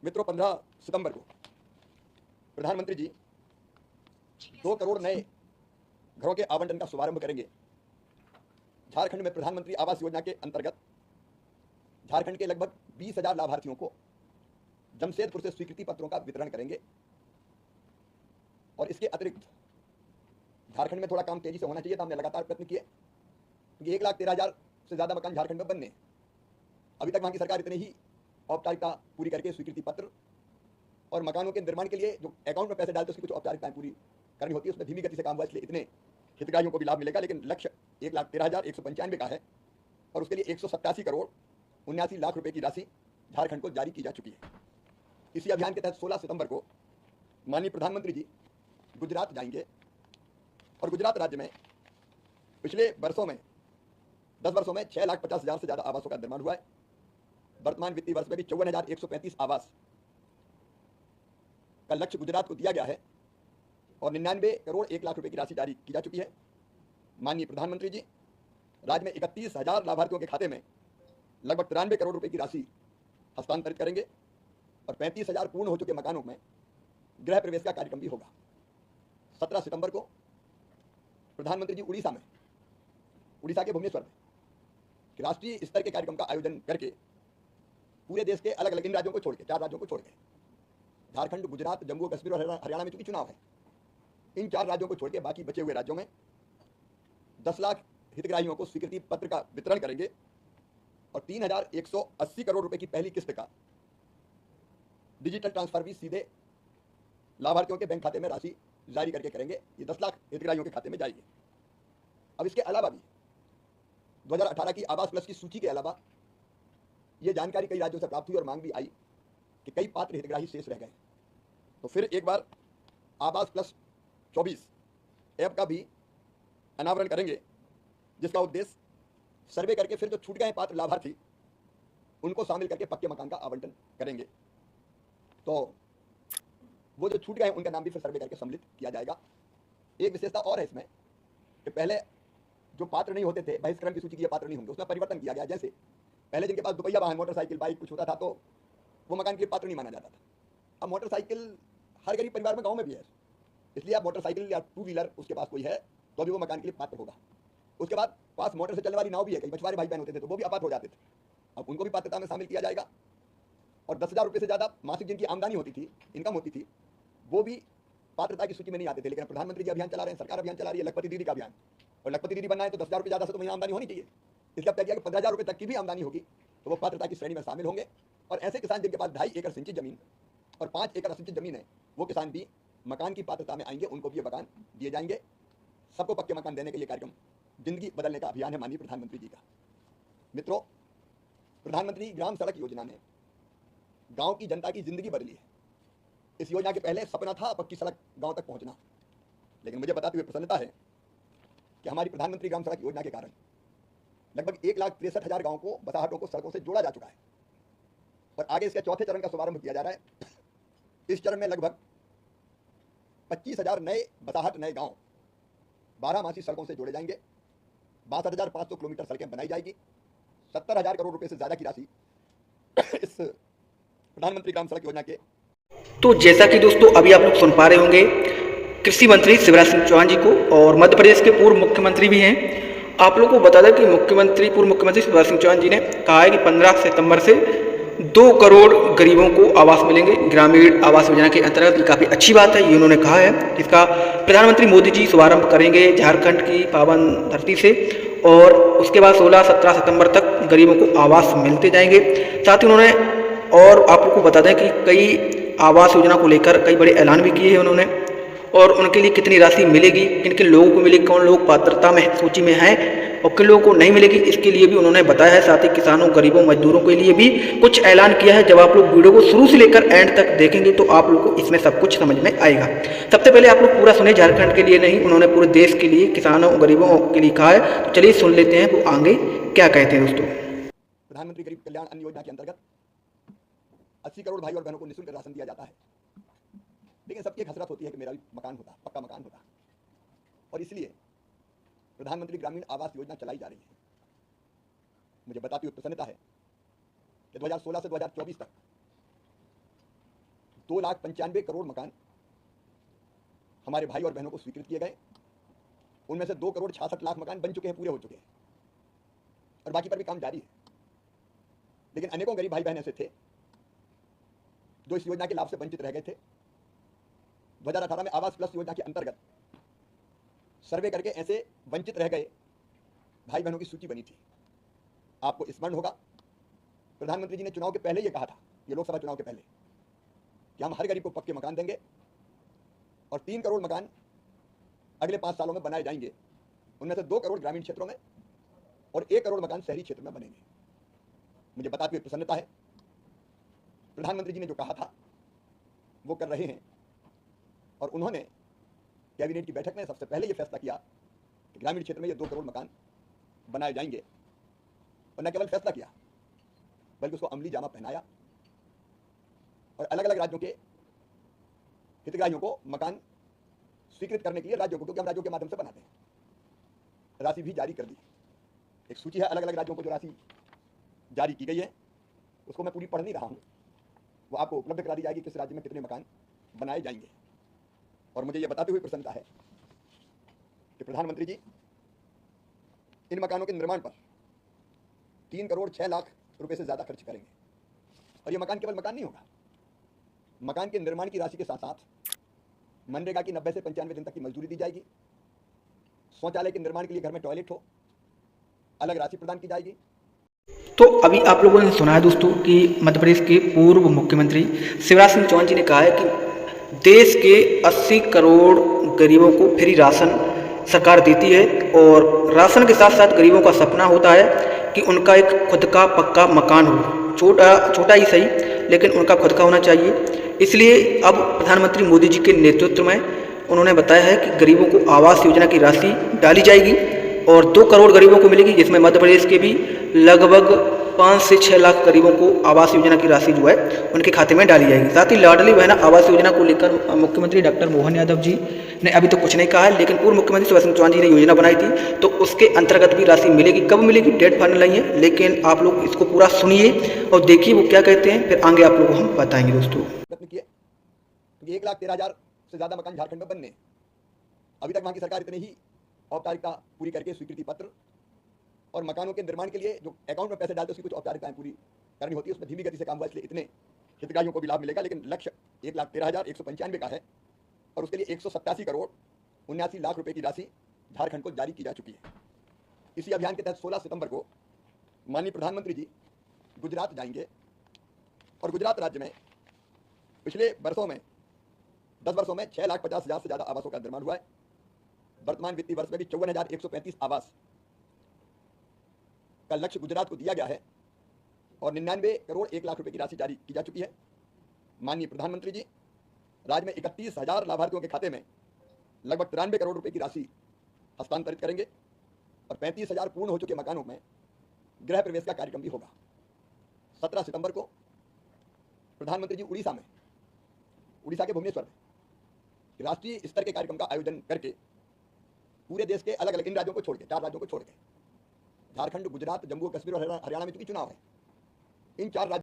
मित्रों, 15 सितंबर को प्रधानमंत्री जी 2 करोड़ नए घरों के आवंटन का शुभारंभ करेंगे। झारखंड में प्रधानमंत्री आवास योजना के अंतर्गत झारखंड के लगभग 20,000 लाभार्थियों को जमशेदपुर से स्वीकृति पत्रों का वितरण करेंगे। और इसके अतिरिक्त झारखंड में थोड़ा काम तेजी से होना चाहिए था, हमने लगातार प्रयत्न किए, क्योंकि 1,13,000 से ज़्यादा मकान झारखंड में बनने हैं। अभी तक वहाँ की सरकार इतने ही औपचारिकता पूरी करके स्वीकृति पत्र और मकानों के निर्माण के लिए जो अकाउंट में पैसे डालते उसकी कुछ औपचारिकताएं पूरी करनी होती है, उसमें धीमी गति से काम हुआ, इसलिए इतने हितग्राहियों को भी लाभ मिलेगा। लेकिन लक्ष्य 1,13,195 का है और उसके लिए 187 करोड़ 79 लाख रुपए की राशि झारखंड को जारी की जा चुकी है। इसी अभियान के तहत 16 सितंबर को माननीय प्रधानमंत्री जी गुजरात जाएंगे और गुजरात राज्य में पिछले वर्षों में 10 वर्षों में 6,50,000 से ज़्यादा आवासों का निर्माण हुआ है। वर्तमान वित्तीय वर्ष में भी 54,135 आवास का लक्ष्य गुजरात को दिया गया है और 99 करोड़ 1 लाख रुपए की राशि जारी की जा चुकी है। माननीय प्रधानमंत्री जी राज्य में 31,000 लाभार्थियों के खाते में लगभग 93 करोड़ रुपए की राशि हस्तांतरित करेंगे और 35,000 पूर्ण हो चुके मकानों में गृह प्रवेश का कार्यक्रम भी होगा। 17 सितंबर को प्रधानमंत्री जी उड़ीसा के भुवनेश्वर में राष्ट्रीय स्तर के कार्यक्रम का आयोजन करके पूरे देश के अलग अलग इन राज्यों को छोड़ के 4 राज्यों को छोड़ के झारखंड, गुजरात, जम्मू कश्मीर और हरियाणा में चूंकि चुनाव है, इन 4 राज्यों को छोड़ के बाकी बचे हुए राज्यों में 10 लाख हितग्राहियों को स्वीकृति पत्र का वितरण करेंगे और 3,180 करोड़ रुपए की पहली किस्त का डिजिटल ट्रांसफर भी सीधे लाभार्थियों के बैंक खाते में राशि जारी करके करेंगे। ये 10 लाख हितग्राहियों के खाते में जाएगी। अब इसके अलावा भी 2018 की आवास प्लस की सूची के अलावा ये जानकारी कई राज्यों से प्राप्त हुई और मांग भी आई कि कई पात्र हितग्राही शेष रह गए। तो फिर एक बार आवास प्लस 24 ऐप का भी अनावरण करेंगे, जिसका उद्देश्य सर्वे करके फिर जो छूट गए पात्र लाभार्थी उनको शामिल करके पक्के मकान का आवंटन करेंगे। तो वो जो छूट गए उनका नाम भी फिर सर्वे करके सम्मिलित किया जाएगा। एक विशेषता और है इसमें कि पहले जो पात्र नहीं होते थे, बहिष्करण की सूची की पात्र नहीं होंगे, उसमें परिवर्तन किया गया। जैसे पहले जिनके पास दुपहिया वाहन, मोटरसाइकिल, बाइक कुछ होता था तो वो मकान के लिए पात्र नहीं माना जाता था। अब मोटरसाइकिल हर गरीब परिवार में गाँव में भी है, इसलिए अब मोटरसाइकिल या 2 व्हीलर उसके पास कोई है तो अभी वो मकान के लिए पात्र होगा। उसके बाद पास मोटर से चलने वाली नाव भी है, कई मछुआरे भाई बहन होते थे तो वो भी अपात्र हो जाते थे, अब उनको भी पात्रता में शामिल किया जाएगा। और 10,000 रुपये से ज़्यादा मासिक जिनकी आमदनी होती थी, इनकम होती थी, वो भी पात्रता की सूची में नहीं आते थे। लेकिन प्रधानमंत्री जी अभियान चला रहे हैं, सरकार अभियान चला रही है लखपति दीदी का अभियान, और लखपति दीदी बनना है तो 10,000 रुपये ज़्यादा से तो महीना आमदनी होनी चाहिए। इसलिए अब तय किया कि 15,000 रुपये तक की भी आमदनी होगी तो वो पात्रता की श्रेणी में शामिल होंगे। और ऐसे किसान जिनके पास 2.5 एकड़ सिंचित जमीन और 5 एकड़ असिंचित जमीन है, वो किसान भी मकान की पात्रता में आएंगे, उनको भी ये मकान दिए जाएंगे। सबको पक्के मकान देने का ये कार्यक्रम जिंदगी बदलने का अभियान है माननीय प्रधानमंत्री जी का। मित्रों, प्रधानमंत्री ग्राम सड़क योजना ने गांव की जनता की जिंदगी बदली है। इस योजना के पहले सपना था पक्की सड़क गांव तक पहुंचना, लेकिन मुझे बताते हुए प्रसन्नता है कि हमारी प्रधानमंत्री ग्राम सड़क योजना के कारण लगभग 1,63,000 गाँव को, बसाहटों को सड़कों से जोड़ा जा चुका है और आगे इसके चौथे चरण का शुभारंभ किया जा रहा है। इस चरण में लगभग 25,000 नए बसाहट, नए गाँव 12 सड़कों से जोड़े जाएंगे। 62,500 किलोमीटर सड़कें बनाई जाएगी। 70,000 करोड़ रुपए से ज्यादा की राशि इस प्रधानमंत्री ग्राम सड़क योजना के। तो जैसा कि दोस्तों अभी आप लोग सुन पा रहे होंगे कृषि मंत्री शिवराज सिंह चौहान जी को, और मध्य प्रदेश के पूर्व मुख्यमंत्री भी हैं। आप लोगों को बता दें कि पूर्व मुख्यमंत्री शिवराज सिंह चौहान जी ने कहा है कि 15 सितंबर से 2 करोड़ गरीबों को आवास मिलेंगे ग्रामीण आवास योजना के अंतर्गत। ये काफ़ी अच्छी बात है, ये उन्होंने कहा है। इसका प्रधानमंत्री मोदी जी शुभारंभ करेंगे झारखंड की पावन धरती से, और उसके बाद 16-17 सितंबर तक गरीबों को आवास मिलते जाएंगे। साथ ही उन्होंने और आप लोग को बता दें कि कई आवास योजना को लेकर कई बड़े ऐलान भी किए हैं उन्होंने, और उनके लिए कितनी राशि मिलेगी, किन किन लोगों को मिलेगी, कौन लोग पात्रता में सूची में हैं और किन लोगों को नहीं मिलेगी, इसके लिए भी उन्होंने बताया है। साथ ही किसानों, गरीबों, मजदूरों के लिए भी कुछ ऐलान किया है। जब आप लोग वीडियो को शुरू से लेकर एंड तक देखेंगे तो आप लोग को इसमें सब कुछ समझ में आएगा। सबसे पहले आप लोग पूरा सुने, झारखंड के लिए नहीं, उन्होंने पूरे देश के लिए, किसानों, गरीबों के लिए कहा है। तो चलिए सुन लेते हैं वो आगे क्या कहते हैं। दोस्तों, प्रधानमंत्री गरीब कल्याण अन्न योजना के अंतर्गत 80 करोड़ भाई और बहनों को निःशुल्क राशन दिया जाता है। लेकिन सबकी एक हसरत होती है कि मेरा भी मकान होता, पक्का मकान होता, और इसलिए प्रधानमंत्री ग्रामीण आवास योजना चलाई जा रही है। मुझे बताते हुए प्रसन्नता है कि 2016 से 2024 तक 2,95,00,000 करोड़ मकान हमारे भाई और बहनों को स्वीकृत किए गए। उनमें से 2,66,00,000 मकान बन चुके हैं, पूरे हो चुके हैं, और बाकी पर भी काम जारी है। लेकिन अनेकों गरीब भाई बहन ऐसे थे जो इस योजना के लाभ से वंचित रह गए थे। 2018 में आवास प्लस योजना के अंतर्गत सर्वे करके ऐसे वंचित रह गए भाई बहनों की सूची बनी थी। आपको स्मरण होगा, प्रधानमंत्री जी ने चुनाव के पहले ये कहा था, ये लोकसभा चुनाव के पहले, कि हम हर गरीब को पक्के मकान देंगे और 3 करोड़ मकान अगले 5 सालों में बनाए जाएंगे। उनमें से 2 करोड़ ग्रामीण क्षेत्रों में और 1 करोड़ मकान शहरी क्षेत्र में बनेंगे। मुझे बताते हुए प्रसन्नता है, प्रधानमंत्री जी ने जो कहा था वो कर रहे हैं। और उन्होंने कैबिनेट की बैठक में सबसे पहले ये फैसला किया कि ग्रामीण क्षेत्र में ये 2 करोड़ मकान बनाए जाएंगे। और न केवल फैसला किया बल्कि उसको अमली जामा पहनाया और अलग अलग राज्यों के हितग्राहियों को मकान स्वीकृत करने के लिए राज्यों को, क्योंकि हम राज्यों के माध्यम से बनाते हैं, राशि भी जारी कर दी। एक सूची है अलग अलग राज्यों को जो राशि जारी की गई है, उसको मैं पूरी पढ़ नहीं रहा हूं, वो आपको उपलब्ध करा दी जाएगी किस राज्य में कितने मकान बनाए जाएंगे। और मुझे ये बताते हुए प्रसन्नता है कि प्रधानमंत्री जी इन मकानों के निर्माण पर 3 करोड़ 6 लाख रुपए से ज्यादा खर्च करेंगे। और ये मकान केवल मकान नहीं होगा, मकान के निर्माण की राशि के साथ साथ मनरेगा की 90 से 95 दिन तक की मजदूरी दी जाएगी। शौचालय के निर्माण के लिए घर में टॉयलेट हो, अलग राशि प्रदान की जाएगी। तो अभी आप लोगों ने सुना है दोस्तों कि मध्य प्रदेश के पूर्व मुख्यमंत्री शिवराज सिंह चौहान जी ने कहा है कि देश के 80 करोड़ गरीबों को फ्री राशन सरकार देती है, और राशन के साथ साथ गरीबों का सपना होता है कि उनका एक खुद का पक्का मकान हो, छोटा ही सही, लेकिन उनका खुद का होना चाहिए। इसलिए अब प्रधानमंत्री मोदी जी के नेतृत्व में उन्होंने बताया है कि गरीबों को आवास योजना की राशि डाली जाएगी और 2 करोड़ गरीबों को मिलेगी, जिसमें मध्य प्रदेश के भी लगभग 5 से 6 लाख गरीबों को आवास योजना की राशि जो है उनके खाते में डाली जाएगी। साथ ही लाडली बहना आवास योजना को लेकर मुख्यमंत्री डॉक्टर मोहन यादव जी ने अभी तो कुछ नहीं कहा है, लेकिन पूर्व मुख्यमंत्री शिवराज सिंह चौहान जी ने योजना बनाई थी, तो उसके अंतर्गत भी राशि मिलेगी। कब मिलेगी डेट फाइनल नहीं है, लेकिन आप लोग इसको पूरा सुनिए और देखिए वो क्या कहते हैं, फिर आगे आप लोग को हम बताएंगे दोस्तों। प्रयत्न किए, क्योंकि 1,13,000 से ज्यादा मकान झारखंड में बनने, अभी तक वहां की सरकार इतने ही औपचारिकता पूरी करके स्वीकृति पत्र और मकानों के निर्माण के लिए जो अकाउंट में पैसे डालते उसकी कुछ औपचारिकताएं पूरी करनी होती है, उसमें धीमी गति से काम हुआ, इसलिए इतने हितग्राहियों को भी लाभ मिलेगा। लेकिन लक्ष्य 1,13,195 का है और उसके लिए 187 करोड़ 79 लाख रुपए की राशि झारखंड को जारी की जा चुकी है। इसी अभियान के तहत 16 सितंबर को माननीय प्रधानमंत्री जी गुजरात जाएंगे और गुजरात राज्य में पिछले वर्षों में 10 वर्षों में 6,50,000 से ज्यादा आवासों का निर्माण हुआ है। वर्तमान वित्तीय वर्ष में भी 54,135 आवास का लक्ष्य गुजरात को दिया गया है और 99 करोड़ 1 लाख रुपए की राशि जारी की जा चुकी है। माननीय प्रधानमंत्री जी राज्य में 31,000 लाभार्थियों के खाते में लगभग 93 करोड़ रुपए की राशि हस्तांतरित करेंगे और 35,000 पूर्ण हो चुके मकानों में गृह प्रवेश का कार्यक्रम भी होगा। 17 सितंबर को प्रधानमंत्री जी उड़ीसा के भुवनेश्वर में राष्ट्रीय स्तर के कार्यक्रम का आयोजन करके पूरे देश के अलग अलग इन राज्यों को छोड़ के 4 राज्यों को छोड़ के झारखंड, गुजरात, जम्मू कश्मीर और हरियाणा में चूंकि चुनाव है, इन 4 राज्यों